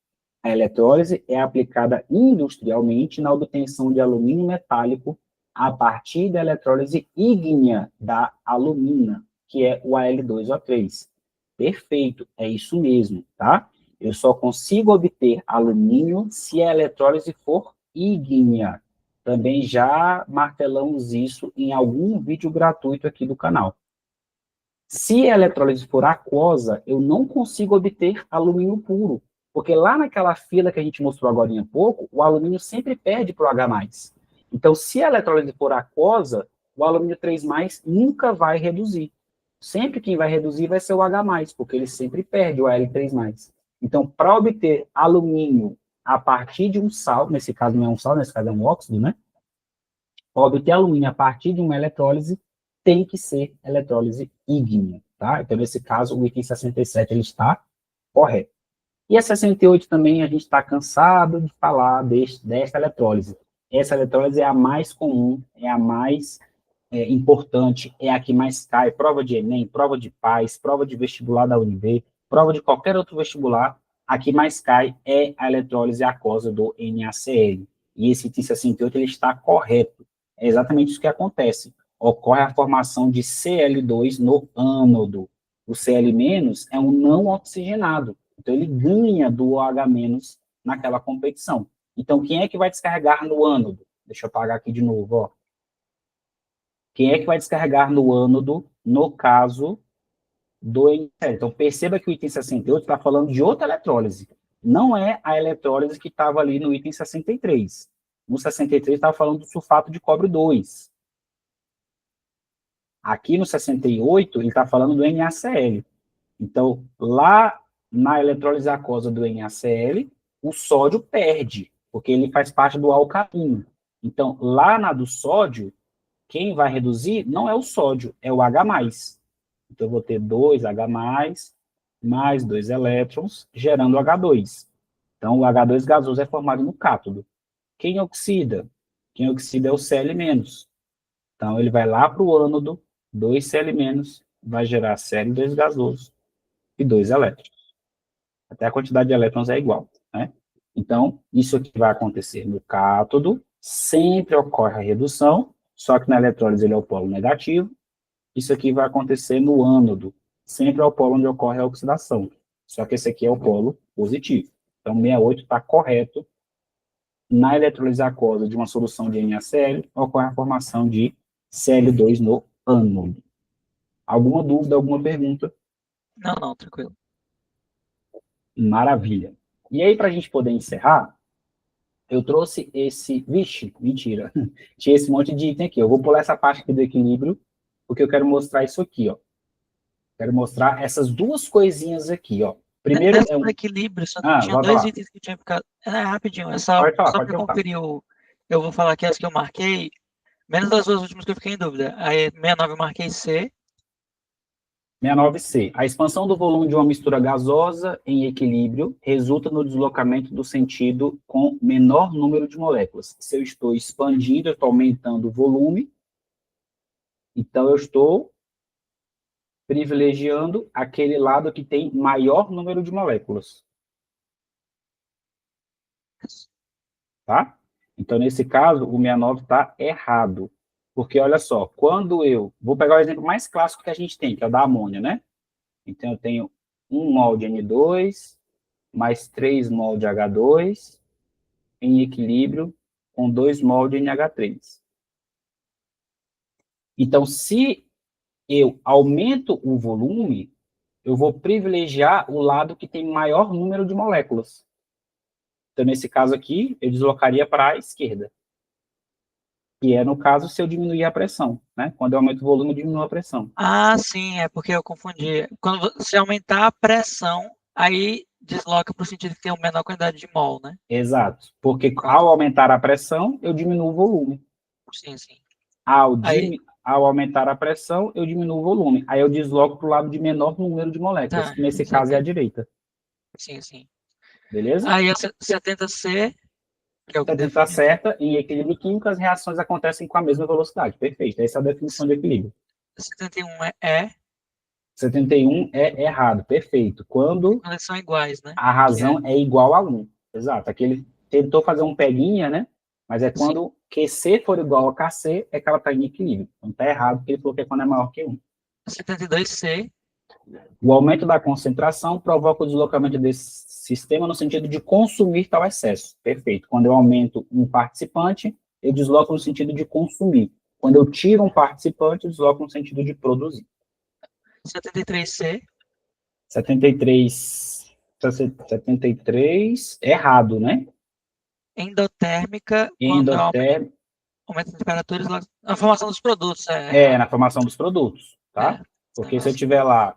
A eletrólise é aplicada industrialmente na obtenção de alumínio metálico a partir da eletrólise ígnea da alumina, que é o Al2O3. Perfeito, é isso mesmo, tá? Eu só consigo obter alumínio se a eletrólise for ígnea. Também já martelamos isso em algum vídeo gratuito aqui do canal. Se a eletrólise for aquosa, eu não consigo obter alumínio puro, porque lá naquela fila que a gente mostrou agora há pouco, o alumínio sempre perde para o H+. Então, se a eletrólise for aquosa, o alumínio 3+, nunca vai reduzir. Sempre quem vai reduzir vai ser o H+, porque ele sempre perde o Al3+. Então, para obter alumínio a partir de um sal, nesse caso não é um sal, nesse caso é um óxido, né? Para obter alumínio a partir de uma eletrólise, tem que ser eletrólise ígnea, tá? Então, nesse caso, o item 67 ele está correto. E a 68 também, a gente está cansado de falar desta eletrólise. Essa eletrólise é a mais comum, é a mais importante, é a que mais cai. Prova de Enem, prova de PAS, prova de vestibular da UNB, prova de qualquer outro vestibular, a que mais cai é a eletrólise aquosa do NaCl. E esse item 68 ele está correto. É exatamente isso que acontece. Ocorre a formação de Cl2 no ânodo. O Cl- é um não oxigenado. Então, ele ganha do OH- naquela competição. Então, quem é que vai descarregar no ânodo? Deixa eu apagar aqui de novo, ó. Quem é que vai descarregar no ânodo, no caso do NaCl? Então, perceba que o item 68 está falando de outra eletrólise. Não é a eletrólise que estava ali no item 63. No 63, estava falando do sulfato de cobre 2. Aqui no 68, ele está falando do NaCl. Então, lá na eletrólise aquosa do NaCl, o sódio perde, porque ele faz parte do alcalino. Então, lá na do sódio, quem vai reduzir não é o sódio, é o H+. Então, eu vou ter 2H+, mais 2 elétrons, gerando H2. Então, o H2 gasoso é formado no cátodo. Quem oxida? Quem oxida é o Cl-. Então, ele vai lá para o ânodo, 2Cl-, vai gerar Cl2 gasoso e 2 elétrons. Até a quantidade de elétrons é igual, né? Então, isso aqui vai acontecer no cátodo, sempre ocorre a redução, só que na eletrólise ele é o polo negativo. Isso aqui vai acontecer no ânodo, sempre é o polo onde ocorre a oxidação, só que esse aqui é o polo positivo. Então, 68 está correto. Na eletrólise aquosa de uma solução de NaCl, ocorre a formação de Cl2 no ânodo. Alguma dúvida, alguma pergunta? Não, tranquilo. Maravilha. E aí, para a gente poder encerrar, eu trouxe esse... Vixe, mentira. Tinha esse monte de item aqui. Eu vou pular essa parte aqui do equilíbrio, porque eu quero mostrar isso aqui, ó. Quero mostrar essas duas coisinhas aqui, ó. Primeiro Nessa é um... equilíbrio, só tinha volta dois lá. itens que tinha ficado. Rapidinho, é só Pode falar, para pode falar. conferir eu vou falar aqui as que eu marquei, menos das duas últimas que eu fiquei em dúvida. Aí, 69 eu marquei C. 69C. A expansão do volume de uma mistura gasosa em equilíbrio resulta no deslocamento do sentido com menor número de moléculas. Se eu estou expandindo, eu estou aumentando o volume, então eu estou privilegiando aquele lado que tem maior número de moléculas. Tá? Então, nesse caso, o 69 está errado. Porque, olha só, quando eu... Vou pegar o exemplo mais clássico que a gente tem, que é o da amônia, né? Então, eu tenho 1 mol de N2, mais 3 mol de H2, em equilíbrio com 2 mol de NH3. Então, se eu aumento o volume, eu vou privilegiar o lado que tem maior número de moléculas. Então, nesse caso aqui, eu deslocaria para a esquerda. Que é, no caso, se eu diminuir a pressão, né? Quando eu aumento o volume, eu diminuo a pressão. Ah, sim, é porque eu confundi. Quando você aumentar a pressão, aí desloca para o sentido que tem uma menor quantidade de mol, né? Exato. Porque ao aumentar a pressão, eu diminuo o volume. Sim, sim. Ao Aí, aumentar a pressão, eu diminuo o volume. Aí eu desloco para o lado de menor número de moléculas, tá, que nesse caso é a direita. sim, sim. Beleza? Aí a 70C, que é o que 70 está define. certa. Em equilíbrio químico, as reações acontecem com a mesma velocidade. Perfeito. Essa é a definição de equilíbrio. 71 é 71 é errado. Perfeito. Quando quando eles são iguais, né? a Que é, razão é igual a 1. Exato. Aqui ele tentou fazer um peguinha, né? Mas é sim. quando QC for igual a KC, é que ela está em equilíbrio. Então está errado, porque ele falou que é quando é maior que 1. 72C, O aumento da concentração provoca o deslocamento desse sistema no sentido de consumir tal excesso. Perfeito. Quando eu aumento um participante, eu desloco no sentido de consumir. Quando eu tiro um participante, eu desloco no sentido de produzir. 73C, 73, errado, né? endotérmica, quando Endotérmico, aumenta a temperatura, a formação dos produtos é na errado. formação dos produtos, tá? Esse Porque se eu negócio. tiver lá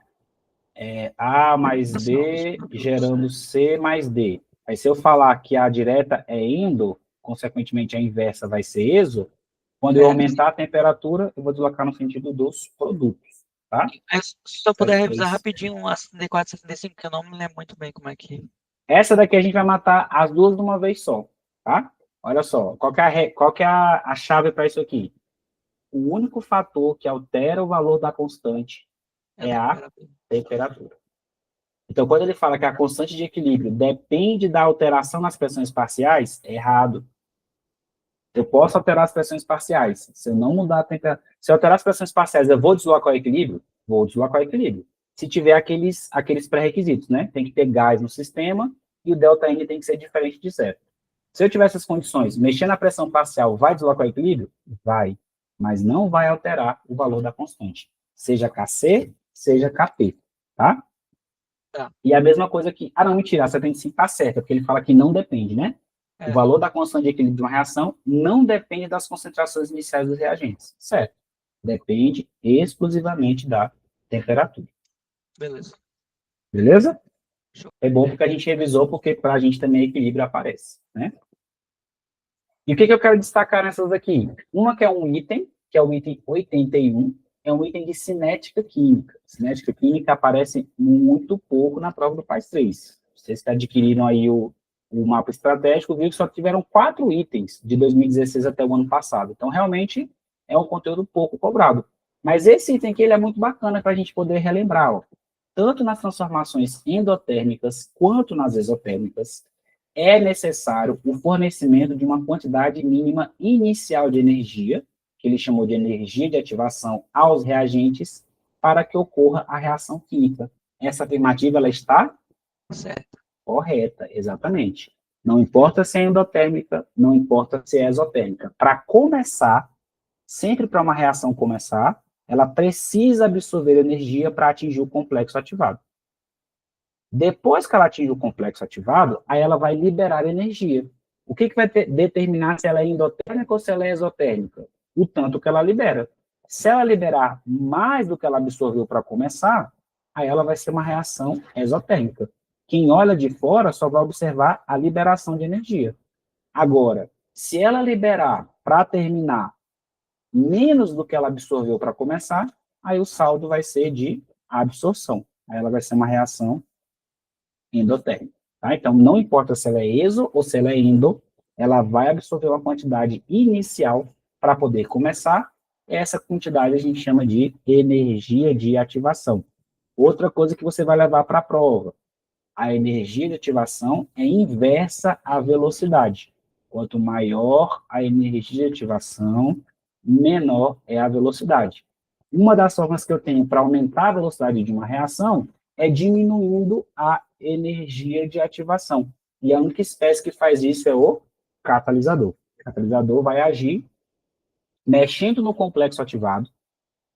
A mais Formação dos B produtos, gerando C mais D. Aí se eu falar que a direta é endo, consequentemente a inversa vai ser exo, quando eu aumentar a temperatura, eu vou deslocar no sentido dos produtos, tá? Aí, se eu puder revisar 73. rapidinho a 74 e 75, que eu não me lembro muito bem como é que... Essa daqui a gente vai matar as duas de uma vez só, tá? Olha só, qual que é a chave para isso aqui? O único fator que altera o valor da constante é a temperatura. Então, quando ele fala que a constante de equilíbrio depende da alteração nas pressões parciais, é errado. Eu posso alterar as pressões parciais. Se eu não mudar a temperatura... Se eu alterar as pressões parciais, eu vou deslocar o equilíbrio? Vou deslocar o equilíbrio. Se tiver aqueles pré-requisitos, né? Tem que ter gás no sistema e o ΔN tem que ser diferente de zero. Se eu tiver essas condições, mexer na pressão parcial vai deslocar o equilíbrio? Vai. Mas não vai alterar o valor da constante. Seja Kc, seja Kp. Tá? Tá. E a mesma coisa que... Ah, não, mentira, a 75 está certa, porque ele fala que não depende, né? O valor da constante de equilíbrio de uma reação não depende das concentrações iniciais dos reagentes, certo? Depende exclusivamente da temperatura. Beleza. Beleza? Show. É bom porque a gente revisou, porque para a gente também equilíbrio aparece, né? E o que eu quero destacar nessas aqui? Uma que é um item, que é o item 81, é um item de cinética química. Cinética química aparece muito pouco na prova do PAS 3. Vocês que adquiriram aí o mapa estratégico, viu que só tiveram 4 itens de 2016 até o ano passado. Então, realmente, é um conteúdo pouco cobrado. Mas esse item aqui ele é muito bacana para a gente poder relembrar, ó. Tanto nas transformações endotérmicas quanto nas exotérmicas, é necessário o fornecimento de uma quantidade mínima inicial de energia, que ele chamou de energia de ativação, aos reagentes, para que ocorra a reação química. Essa afirmativa ela está Certo. correta, exatamente. Não importa se é endotérmica, não importa se é exotérmica. Para começar, sempre para uma reação começar, ela precisa absorver energia para atingir o complexo ativado. Depois que ela atinge o complexo ativado, aí ela vai liberar energia. O que vai determinar se ela é endotérmica ou se ela é exotérmica? O tanto que ela libera. Se ela liberar mais do que ela absorveu para começar, aí ela vai ser uma reação exotérmica. Quem olha de fora só vai observar a liberação de energia. Agora, se ela liberar para terminar menos do que ela absorveu para começar, aí o saldo vai ser de absorção. Aí ela vai ser uma reação endotérmica. Tá? Então, não importa se ela é exo ou se ela é endo, ela vai absorver uma quantidade inicial para poder começar. Essa quantidade a gente chama de energia de ativação. Outra coisa que você vai levar para a prova, a energia de ativação é inversa à velocidade. Quanto maior a energia de ativação, menor é a velocidade. Uma das formas que eu tenho para aumentar a velocidade de uma reação é diminuindo a energia de ativação. E a única espécie que faz isso é o catalisador. O catalisador vai agir mexendo no complexo ativado,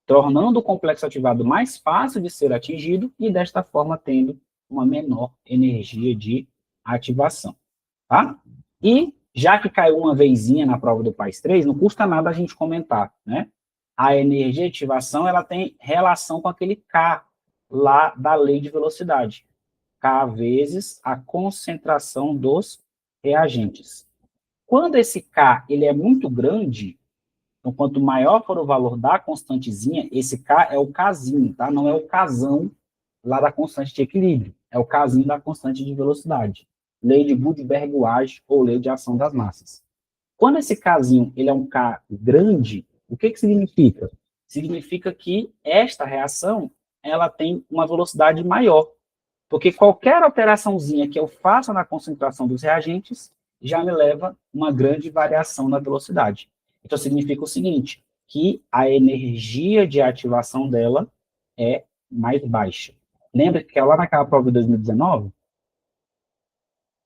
tornando o complexo ativado mais fácil de ser atingido e, desta forma, tendo uma menor energia de ativação. Tá? E, já que caiu uma vezinha na prova do PAS 3, não custa nada a gente comentar, né? A energia de ativação ela tem relação com aquele K lá da lei de velocidade. K vezes a concentração dos reagentes. Quando esse K ele é muito grande, então, quanto maior for o valor da constantezinha, esse K é o Kzinho, tá? Não é o Kzão lá da constante de equilíbrio, é o Kzinho da constante de velocidade. Lei de Budberg-Wage ou lei de ação das massas. Quando esse Kzinho ele é um K grande, o que significa? Significa que esta reação ela tem uma velocidade maior, porque qualquer alteraçãozinha que eu faça na concentração dos reagentes já me leva uma grande variação na velocidade. Então, significa o seguinte, que a energia de ativação dela é mais baixa. Lembra que lá naquela prova de 2019?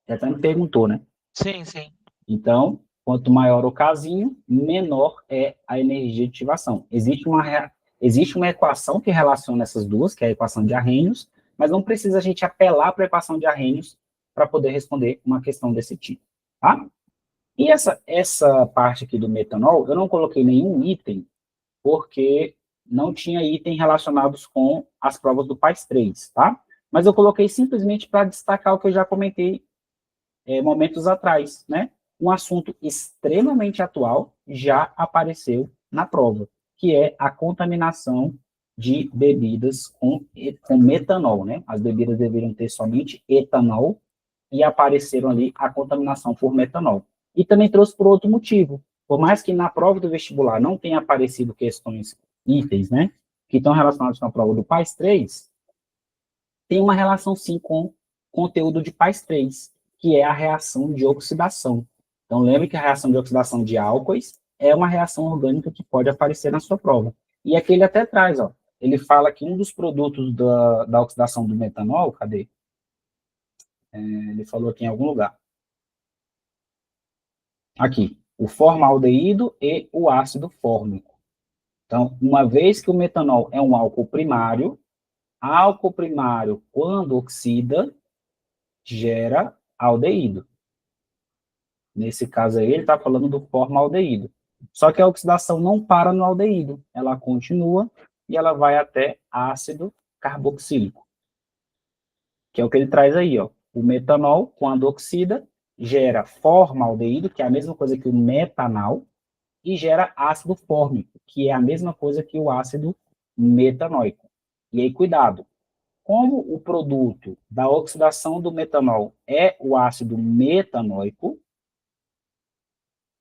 Você até me perguntou, né? Sim, sim. Então, quanto maior o casinho, menor é a energia de ativação. Existe uma equação que relaciona essas duas, que é a equação de Arrhenius, mas não precisa a gente apelar para a equação de Arrhenius para poder responder uma questão desse tipo, tá? E essa parte aqui do metanol, eu não coloquei nenhum item, porque não tinha item relacionados com as provas do PAS 3, tá? Mas eu coloquei simplesmente para destacar o que eu já comentei momentos atrás, né? Um assunto extremamente atual já apareceu na prova, que é a contaminação de bebidas com metanol, né? As bebidas deveriam ter somente etanol e apareceram ali a contaminação por metanol. E também trouxe por outro motivo. Por mais que na prova do vestibular não tenha aparecido questões, itens, né? Que estão relacionados com a prova do PAS 3, tem uma relação sim com conteúdo de PAS 3, que é a reação de oxidação. Então, lembre que a reação de oxidação de álcoois é uma reação orgânica que pode aparecer na sua prova. E aqui ele até traz, ó, ele fala que um dos produtos da oxidação do metanol, cadê? Ele falou aqui em algum lugar. Aqui, o formaldeído e o ácido fórmico. Então, uma vez que o metanol é um álcool primário, quando oxida, gera aldeído. Nesse caso aí, ele está falando do formaldeído. Só que a oxidação não para no aldeído, ela continua e ela vai até ácido carboxílico, que é o que ele traz aí, ó. O metanol, quando oxida, gera formaldeído, que é a mesma coisa que o metanal, e gera ácido fórmico. que é a mesma coisa que o ácido metanóico. E aí, cuidado, como o produto da oxidação do metanol é o ácido metanóico,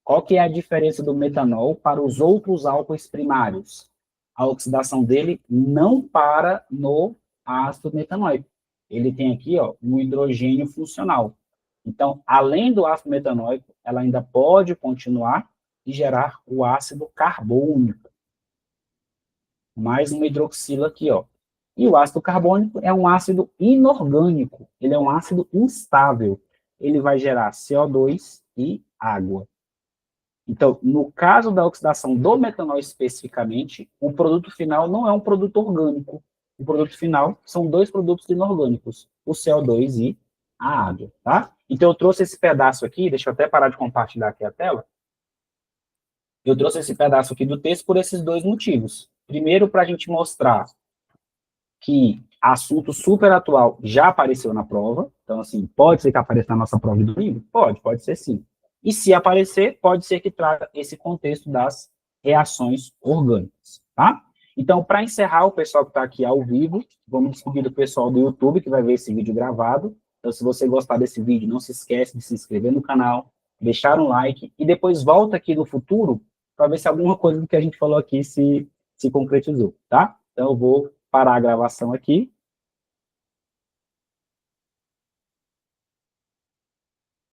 qual que é a diferença do metanol para os outros álcoois primários? A oxidação dele não para no ácido metanóico. Ele tem aqui, ó, um hidrogênio funcional. Então, além do ácido metanóico, ela ainda pode continuar e gerar o ácido carbônico. Mais uma hidroxila aqui, ó. E o ácido carbônico é um ácido inorgânico. Ele é um ácido instável. Ele vai gerar CO2 e água. Então, no caso da oxidação do metanol especificamente, o produto final não é um produto orgânico. O produto final são dois produtos inorgânicos, o CO2 e a água, tá? Então, eu trouxe esse pedaço aqui, deixa eu até parar de compartilhar aqui a tela. Eu trouxe esse pedaço aqui do texto por esses dois motivos. Primeiro, para a gente mostrar que assunto super atual já apareceu na prova. Então, assim, pode ser que apareça na nossa prova do livro? Pode ser sim. E se aparecer, pode ser que traga esse contexto das reações orgânicas, tá? Então, para encerrar, o pessoal que está aqui ao vivo, vamos despedir do pessoal do YouTube, que vai ver esse vídeo gravado. Então, se você gostar desse vídeo, não se esquece de se inscrever no canal, deixar um like, e depois volta aqui no futuro, para ver se alguma coisa do que a gente falou aqui se concretizou, tá? Então, eu vou parar a gravação aqui